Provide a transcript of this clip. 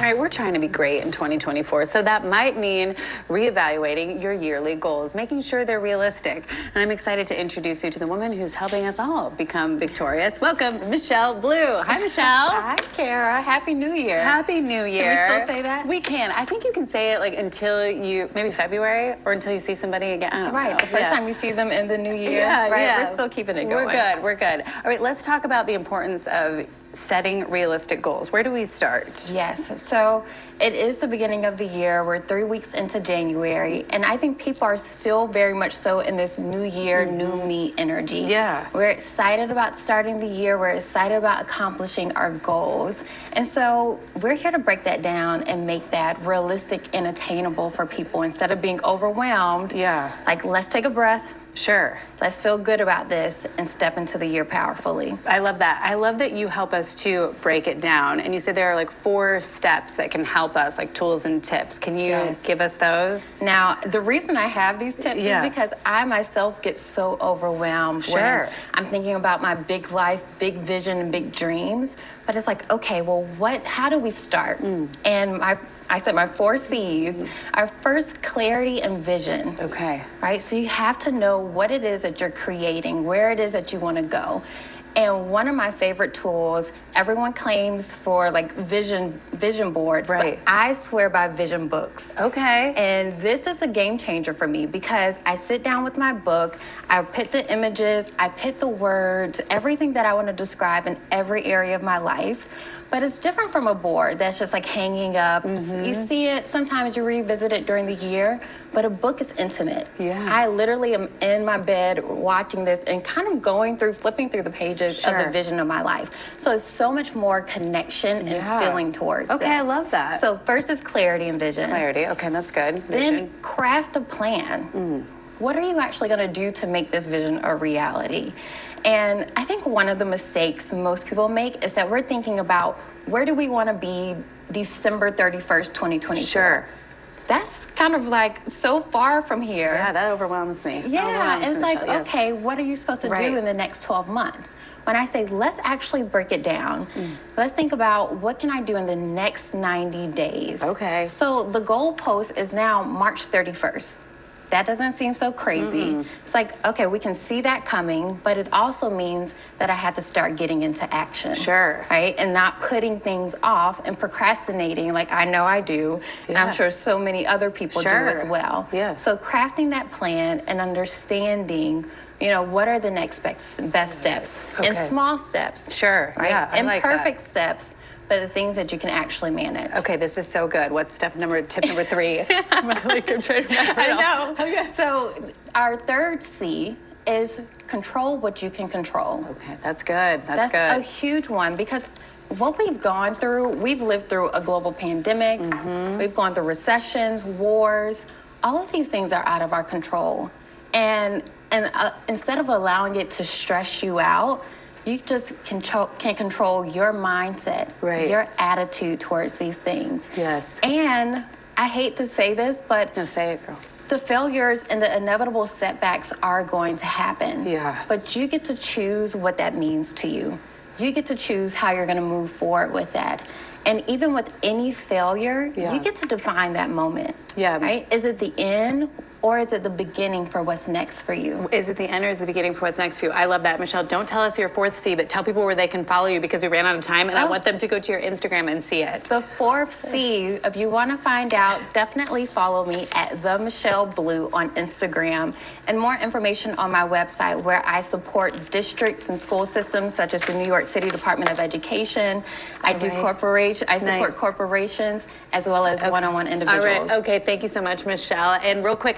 All right, we're trying to be great in 2024, so that might mean reevaluating your yearly goals, making sure they're realistic. And I'm excited to introduce you to the woman who's helping us all become victorious. Welcome, Michelle Blue. Hi, Michelle. Hi, Kara. Happy New Year. Happy New Year. Can we still say that? We can. I think you can say it like until you, maybe February, or until you see somebody again. I don't know. The first time you see them in the new year. We're still keeping it going. We're good. All right, let's talk about the importance of setting realistic goals. Where do we start? Yes, so it is the beginning of the year. We're 3 weeks into January, and I think people are still very much so in this new year, new me energy. Yeah. We're excited about starting the year. We're excited about accomplishing our goals. And so we're here to break that down and make that realistic and attainable for people instead of being overwhelmed. Yeah. Like, let's take a breath. Sure. Let's feel good about this and step into the year powerfully. I love that. I love that you help us to break it down. And you said there are like 4 steps that can help us, like tools and tips. Can you give us those? Now, the reason I have these tips is because I myself get so overwhelmed when I'm thinking about my big life, big vision, and big dreams. But it's like, okay, well, how do we start? And I said my 4 C's are first, clarity and vision. Okay. Right? So you have to know what it is that you're creating, where it is that you want to go. And one of my favorite tools, everyone claims for like vision boards, but I swear by vision books. Okay. And this is a game changer for me because I sit down with my book, I put the images, I put the words, everything that I want to describe in every area of my life. But it's different from a board that's just like hanging up. You see it, sometimes you revisit it during the year, but a book is intimate. Yeah. I literally am in my bed watching this and kind of flipping through the pages of the vision of my life. So it's so much more connection and feeling towards Okay, that. I love that. So first is clarity and vision. Clarity, okay, that's good. Vision. Then craft a plan. What are you actually going to do to make this vision a reality? And I think one of the mistakes most people make is that we're thinking about where do we want to be December 31st, 2024. Sure. That's kind of like so far from here. Yeah, that overwhelms me. Yeah, it's like, okay, what are you supposed to do in the next 12 months? When I say, let's actually break it down, let's think about what can I do in the next 90 days? Okay. So the goal post is now March 31st. That doesn't seem so crazy. It's like, okay, we can see that coming, but it also means that I have to start getting into action. Sure. Right? And not putting things off and procrastinating like I know I do. And I'm sure so many other people do as well. Yeah. So crafting that plan and understanding, what are the next best steps? And small steps. Sure. Right? Yeah, I like that. Imperfect steps, but the things that you can actually manage. Okay, this is so good. What's tip number 3? I know. Okay. So our third C is control what you can control. Okay, that's good. That's good. A huge one because what we've gone through, we've lived through a global pandemic. We've gone through recessions, wars. All of these things are out of our control. And instead of allowing it to stress you out, you just can control your mindset, your attitude towards these things. Yes. And I hate to say this, but no, say it, girl. The failures and the inevitable setbacks are going to happen. Yeah. But you get to choose what that means to you. You get to choose how you're going to move forward with that. And even with any failure, you get to define that moment. Yeah. Right? Is it the end? Or is it the beginning for what's next for you? Is it the end or is it the beginning for what's next for you? I love that. Michelle, don't tell us your 4th C, but tell people where they can follow you because we ran out of time and I want them to go to your Instagram and see it. The 4th C, if you want to find out, definitely follow me at The Michelle Blue on Instagram. And more information on my website where I support districts and school systems such as the New York City Department of Education. I support corporations as well as one-on-one individuals. All right. Okay, thank you so much, Michelle. And real quick,